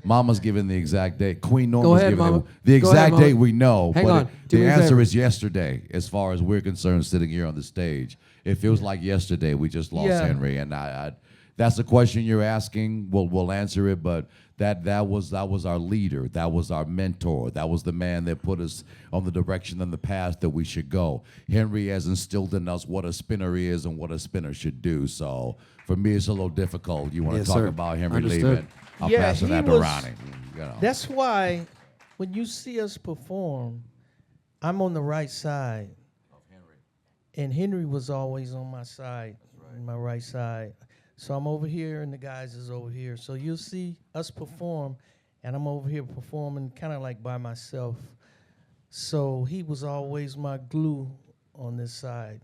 Mama's giving the exact date. Queen Norma's Go ahead, giving Mama. the Go ahead, exact Mama. date we know. Hang but on. Do the me a answer favor. is yesterday, as far as we're concerned, sitting here on the stage. It feels like yesterday we just lost Yeah. Henry, and I that's the question you're asking. We'll answer it, but that was our leader, that was our mentor, that was the man that put us on the direction and the path that we should go. Henry has instilled in us what a spinner is and what a spinner should do. So for me, it's a little difficult. You want to Yes, talk sir. about Henry Understood. leaving? I'm Yeah, passing he that to was- Ronnie. You know. That's why when you see us perform, I'm on the right side. And Henry was always on my side, my right side. So I'm over here and the guys is over here. So you'll see us perform and I'm over here performing kind of like by myself. So he was always my glue on this side.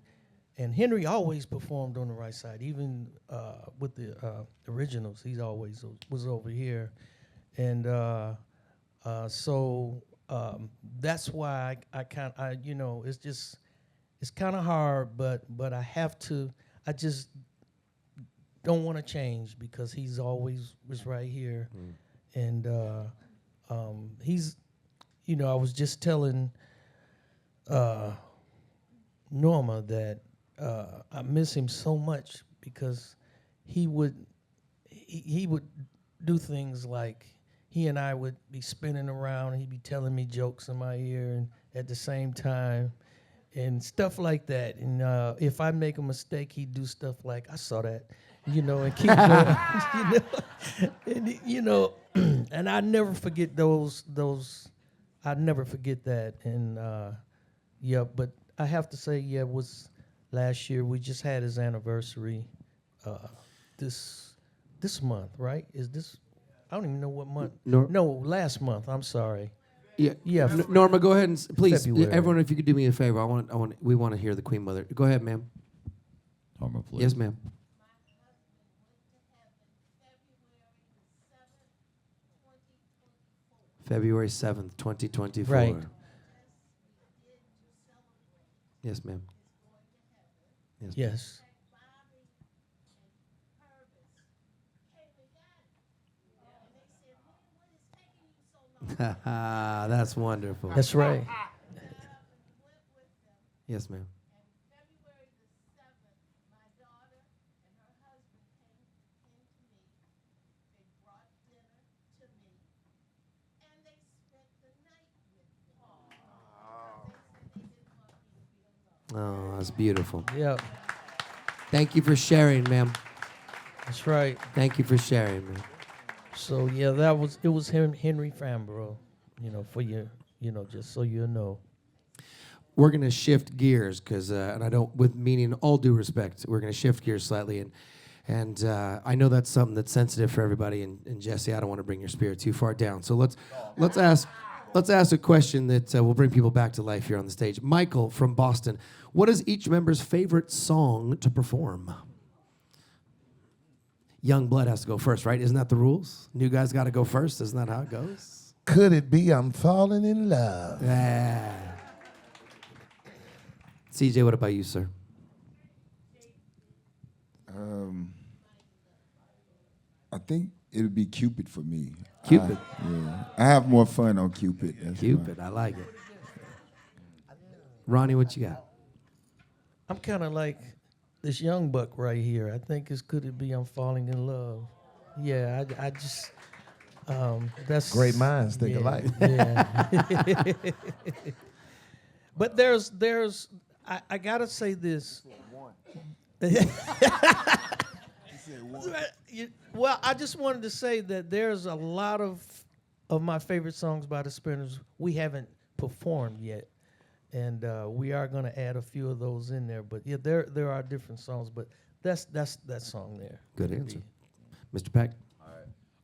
And Henry always performed on the right side, even with the originals. He's always was over here. And so that's why I you know, it's kind of hard, but I just don't want to change because he's always was right here. And he's, you know, I was just telling Norma that I miss him so much because he would do things like he and I would be spinning around and he'd be telling me jokes in my ear and at the same time and stuff like that. And if I make a mistake, he'd do stuff like, I saw that, you know, and keep going, you know. And, you know, and I never forget those, I never forget that. And, yeah, but I have to say, yeah, it was last year. We just had his anniversary this month, right? Is this, I don't even know what month. No, last month, I'm sorry. Yeah, Yeah. Norma, go ahead and please, February. everyone, if you could do me a favor, we want to hear the Queen Mother. Go ahead, ma'am. Norma, please. Yes, ma'am. February 7th, 2024. Right. Yes, ma'am. Yes. Yes. That's wonderful. That's right. Yes, ma'am. Oh, that's beautiful. Yeah, Thank you for sharing, ma'am. that's right. Thank you for sharing, ma'am. So yeah, it was Henry Fambro, you know, for you, you know, just so you know. We're going to shift gears because, and I don't, with meaning all due respect, we're going to shift gears slightly. And I know that's something that's sensitive for everybody. And Jesse, I don't want to bring your spirit too far down. So let's ask a question that will bring people back to life here on the stage. Michael from Boston, what is each member's favorite song to perform? Young blood has to go first, right? Isn't that the rules? New guys got to go first. Isn't that how it goes? Could it be I'm falling in love? Yeah. CJ, what about you, sir? I think it'll be Cupid for me. Cupid. Yeah, I have more fun on Cupid. That's Cupid, I like it. Ronnie, what you got? I'm kind of like this young buck right here. I think it's could it be I'm falling in love. Yeah, I just that's Great minds think alike. Yeah. But there's I gotta say this. Well, I just wanted to say that there's a lot of my favorite songs by the Spinners we haven't performed yet, and we are going to add a few of those in there. But yeah, there are different songs, but that's that song there. Good answer. Mr. Peck?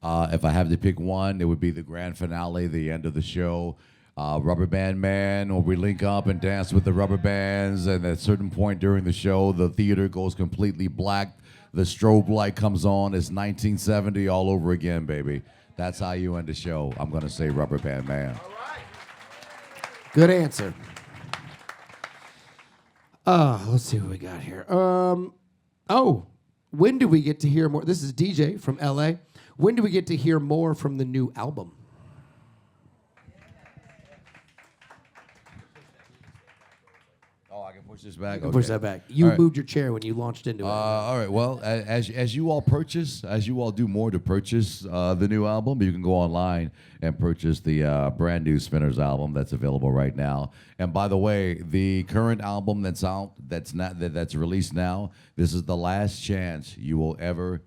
If I have to pick one, it would be the grand finale, the end of the show. Rubber Band Man, or we link up and dance with the rubber bands, and at a certain point during the show, the theater goes completely black. The strobe light comes on. It's 1970 all over again, baby. That's how you end the show. I'm going to say Rubber Band Man. Good answer. Let's see what we got here. When do we get to hear more? This is DJ from LA. When do we get to hear more from the new album? Oh, I can push this back. Push that back. You All right. moved your chair when you launched into it. All right. Well, as you all do more to purchase the new album, you can go online and purchase the brand new Spinners album that's available right now. And by the way, the current album that's out, that's released now, this is the last chance you will ever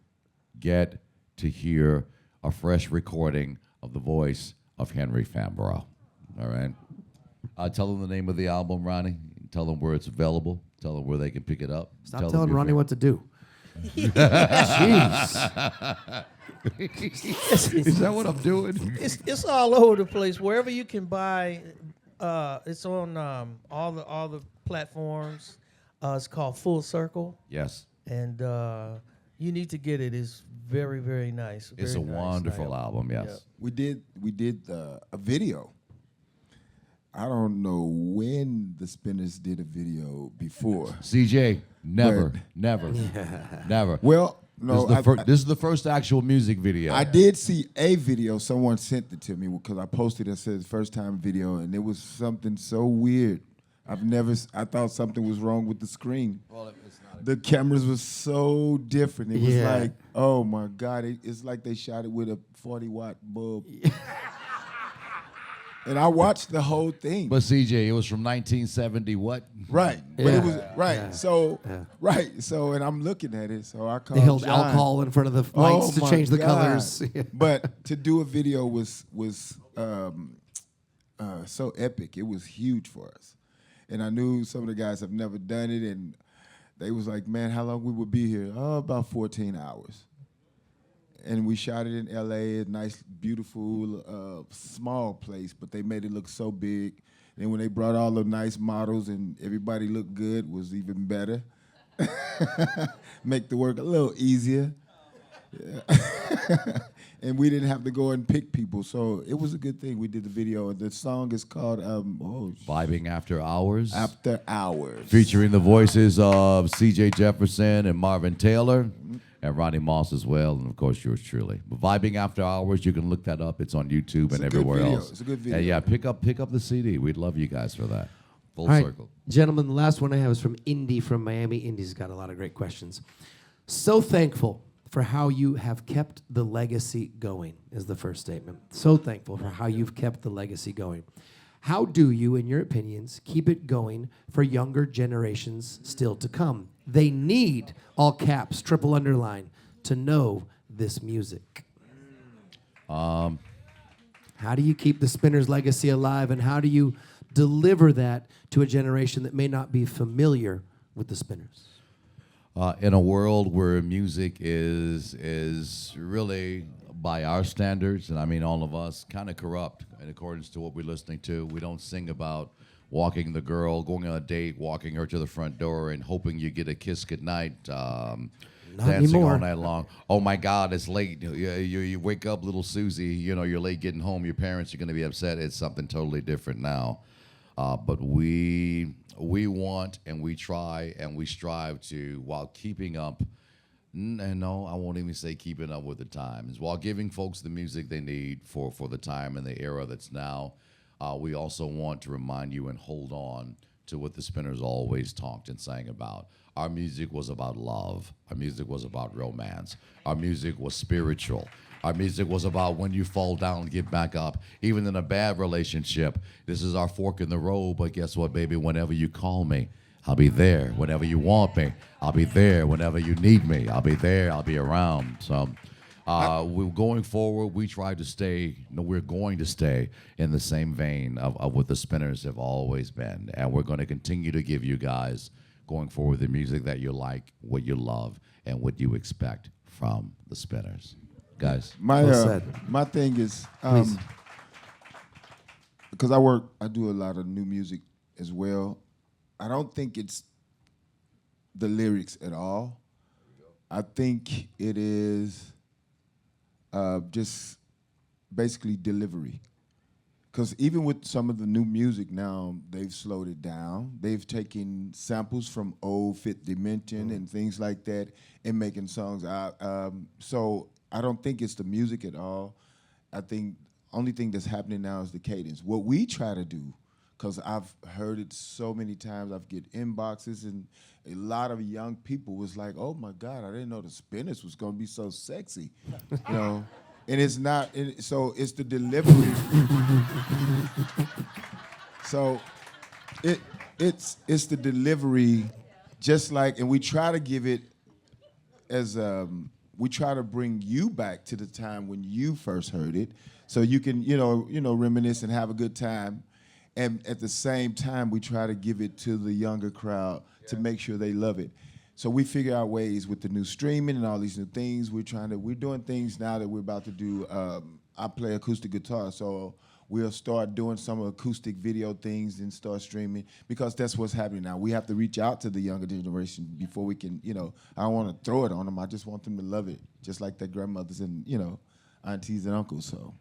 get to hear a fresh recording of the voice of Henry Fambrough. All right. Tell them the name of the album, Ronnie. Tell them where it's available. Tell them where they can pick it up. Stop Tell them telling your Ronnie fa- what to do. Jeez. Is that what I'm doing? It's all over the place. Wherever you can buy, it's on all the platforms. It's called Full Circle, Yes. and you need to get it. It's very, very nice. It's a Very nice wonderful album, yes. We did a video. I don't know when the Spinners did a video before. CJ, never, But- never, never. Well, no, This is the first actual music video. I did see a video. Someone sent it to me because I posted it and said first time video, and it was something so weird. I thought something was wrong with the screen. Well, it's not. The cameras were so different. It was Yeah. like, oh my God, it's like they shot it with a 40-watt bulb. And I watched the whole thing. But CJ, it was from 1970 what? Right. But Yeah. it was right. Yeah. So Yeah. right. So and I'm looking at it. So I called They held John. alcohol in front of the lights to my change the God. colors. But to do a video was so epic. It was huge for us. And I knew some of the guys have never done it, and they was like, man, how long we would be here? Oh, about 14 hours. And we shot it in LA, a nice, beautiful, small place, but they made it look so big. And when they brought all the nice models and everybody looked good, was even better. Make the work a little easier. And we didn't have to go and pick people, so it was a good thing. We did the video. The song is called Vibing After Hours. After Hours. Featuring the voices of CJ Jefferson and Marvin Taylor and Ronnie Moss as well, and of course yours truly. But Vibing After Hours, you can look that up. It's on YouTube and a good everywhere video. else. It's a good video. And yeah, pick up the CD. We'd love you guys for that. Full All right, circle. gentlemen, the last one I have is from Indy from Miami. Indy's got a lot of great questions. So thankful for how you have kept the legacy going is the first statement. So thankful for how you've kept the legacy going. How do you, in your opinions, keep it going for younger generations still to come? They need, all caps, triple underline, to know this music. How do you keep the Spinners legacy alive, and how do you deliver that to a generation that may not be familiar with the Spinners? In a world where music is really, by our standards, and I mean all of us, kind of corrupt in accordance to what we're listening to. We don't sing about walking the girl, going on a date, walking her to the front door, and hoping you get a kiss goodnight. Dancing anymore. all night long. Oh my God, it's late. You wake up, little Susie. You know you're late getting home. Your parents are going to be upset. It's something totally different now. But we want and we try and we strive to, while keeping up, and no, I won't even say keeping up with the times, while giving folks the music they need for the time and the era that's now, we also want to remind you and hold on to what the Spinners always talked and sang about. Our music was about love. Our music was about romance. Our music was spiritual. Our music was about when you fall down, get back up. Even in a bad relationship, this is our fork in the road. But guess what, baby? Whenever you call me, I'll be there. Whenever you want me, I'll be there. Whenever you need me, I'll be there. I'll be around. So we're going forward. We try to stay, we're going to stay in the same vein of what the Spinners have always been. And we're going to continue to give you guys, going forward, the music that you like, what you love, and what you expect from the Spinners. Guys. Well said. My thing is, Please. because I do a lot of new music as well. I don't think it's the lyrics at all. I think it is just basically delivery. Because even with some of the new music now, they've slowed it down. They've taken samples from old Fifth Dimension and things like that and making songs out. So I don't think it's the music at all. I think only thing that's happening now is the cadence. What we try to do, because I've heard it so many times, I've get inboxes, and a lot of young people was like, "Oh my God, I didn't know the Spinners was gonna be so sexy," you know. And it's not. So it's the delivery. So it's the delivery, just like, and we try to give it as we try to bring you back to the time when you first heard it, so you can reminisce and have a good time, and at the same time we try to give it to the younger crowd to make sure they love it. So we figure out ways with the new streaming and all these new things. We're doing things now that we're about to do. I play acoustic guitar, so we'll start doing some acoustic video things and start streaming, because that's what's happening now. We have to reach out to the younger generation before we can, I don't want to throw it on them. I just want them to love it, just like their grandmothers and, aunties and uncles. So,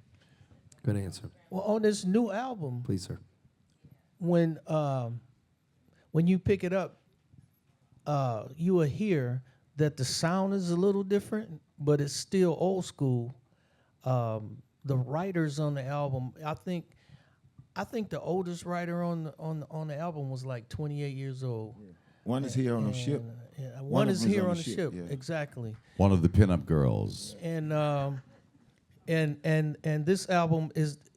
Good answer. Well, on this new album, Please, sir. when you pick it up, you will hear that the sound is a little different, but it's still old school. The writers on the album, I think the oldest writer on the album was like 28 years old. one is here on the ship. Yeah, One one of is them is here on on the the ship, ship. yeah. Exactly. One of the pinup girls. And this album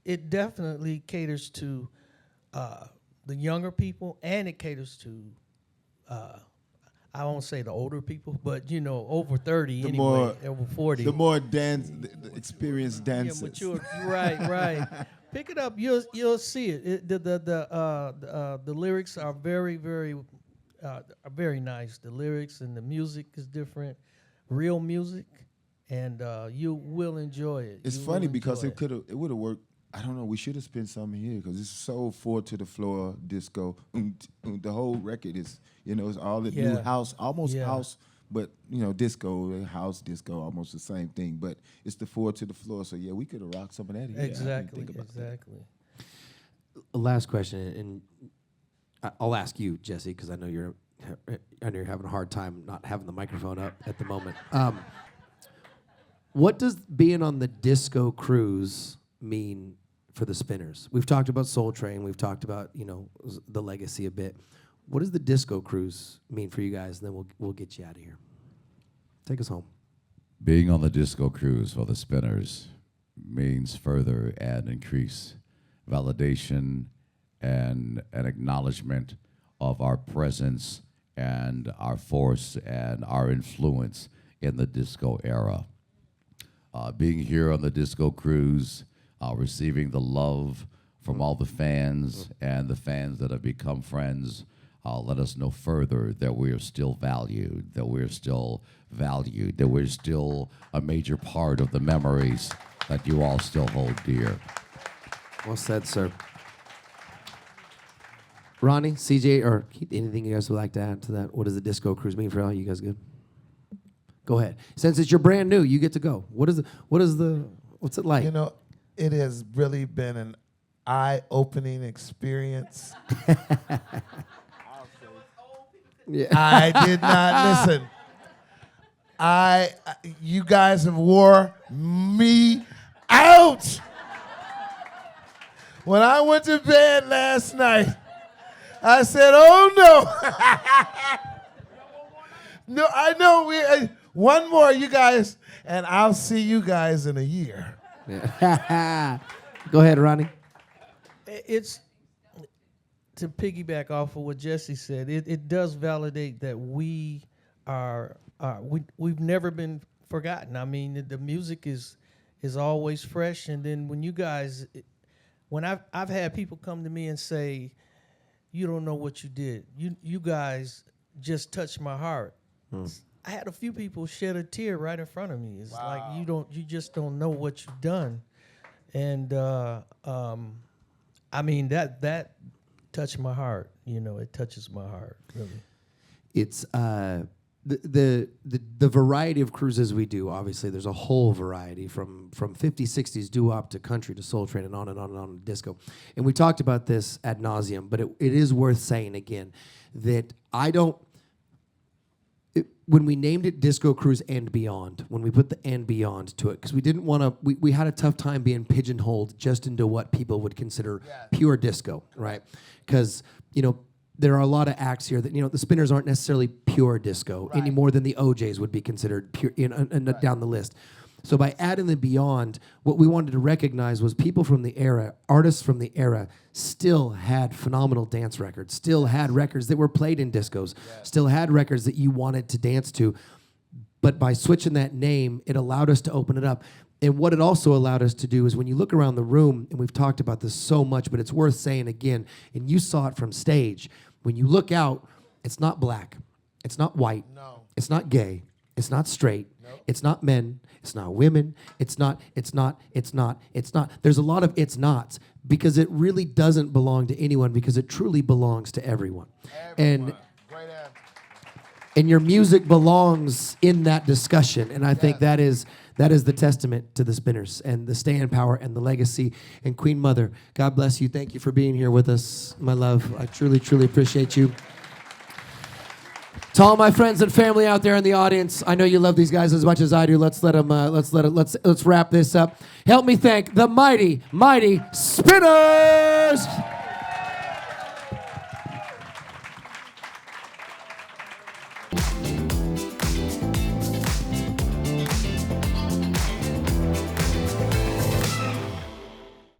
it definitely caters to the younger people, and it caters to I won't say the older people, but over 30 anyway, over 40. The more the experienced dancers. Yeah, mature. Right. Pick it up. You'll see it. The lyrics are very, very are very nice. The lyrics and the music is different, real music, and you will enjoy it. It's You funny will because enjoy it would have worked. I don't know. We should have spent something here because it's so forward to the floor disco. The whole record is, it's all the new Yeah. house, almost Yeah. house, but disco, house disco, almost the same thing. But it's the forward to the floor. So yeah, we could have rocked some of that here. I didn't Exactly. think about that. Exactly. Last question, and I'll ask you, Jesse, because I know you're having a hard time not having the microphone up at the moment. What does being on the disco cruise mean for the Spinners? We've talked about Soul Train. We've talked about the legacy a bit. What does the disco cruise mean for you guys? And then we'll get you out of here. Take us home. Being on the disco cruise for the Spinners means further and increase validation and an acknowledgement of our presence and our force and our influence in the disco era. Being here on the disco cruise, receiving the love from all the fans and the fans that have become friends, let us know further that we are still valued, that we're still valued, that we're still a major part of the memories that you all still hold dear. Well said, sir. Ronnie, CJ, or Keith, anything you guys would like to add to that? What does the disco cruise mean for all you guys? Good. Go ahead. Since it's you're brand new, you get to go. What's it like? It has really been an eye-opening experience. Yeah. I did not listen. You guys have wore me out. When I went to bed last night, I said, "Oh no!" No, I know. One more, you guys, and I'll see you guys in a year. Yeah. Go ahead, Ronnie. It's to piggyback off of what Jesse said. It does validate that we've never been forgotten. I mean, the music is always fresh, and then when you guys, when I've had people come to me and say, "You don't know what you did. You guys just touched my heart." I had a few people shed a tear right in front of me. It's like you just don't know what you've done, and I mean that touched my heart. It touches my heart really. It's the variety of cruises we do. Obviously, there's a whole variety from 50s, 60s doo-wop to country to Soul Train and on and on and on to disco. And we talked about this ad nauseum, but it is worth saying again that when we named it Disco Cruise and Beyond, when we put the and beyond to it, because we didn't want to, we had a tough time being pigeonholed just into what people would consider pure disco, right? Because, there are a lot of acts here that, the Spinners aren't necessarily pure disco any more than the OJs would be considered pure down the list. So by adding the beyond, what we wanted to recognize was people from the era, artists from the era, still had phenomenal dance records, still had records that were played in discos, still had records that you wanted to dance to. But by switching that name, it allowed us to open it up. And what it also allowed us to do is when you look around the room, and we've talked about this so much, but it's worth saying again, and you saw it from stage, when you look out, it's not black, it's not white, it's not gay, it's not straight, it's not men, it's not women, it's not. There's a lot of it's nots because it really doesn't belong to anyone because it truly belongs to everyone. And your music belongs in that discussion. And I think that is the testament to the Spinners and the staying power and the legacy. And Queen Mother, God bless you. Thank you for being here with us, my love. I truly, truly appreciate you. To all my friends and family out there in the audience, I know you love these guys as much as I do. Let's wrap this up. Help me thank the mighty, mighty Spinners.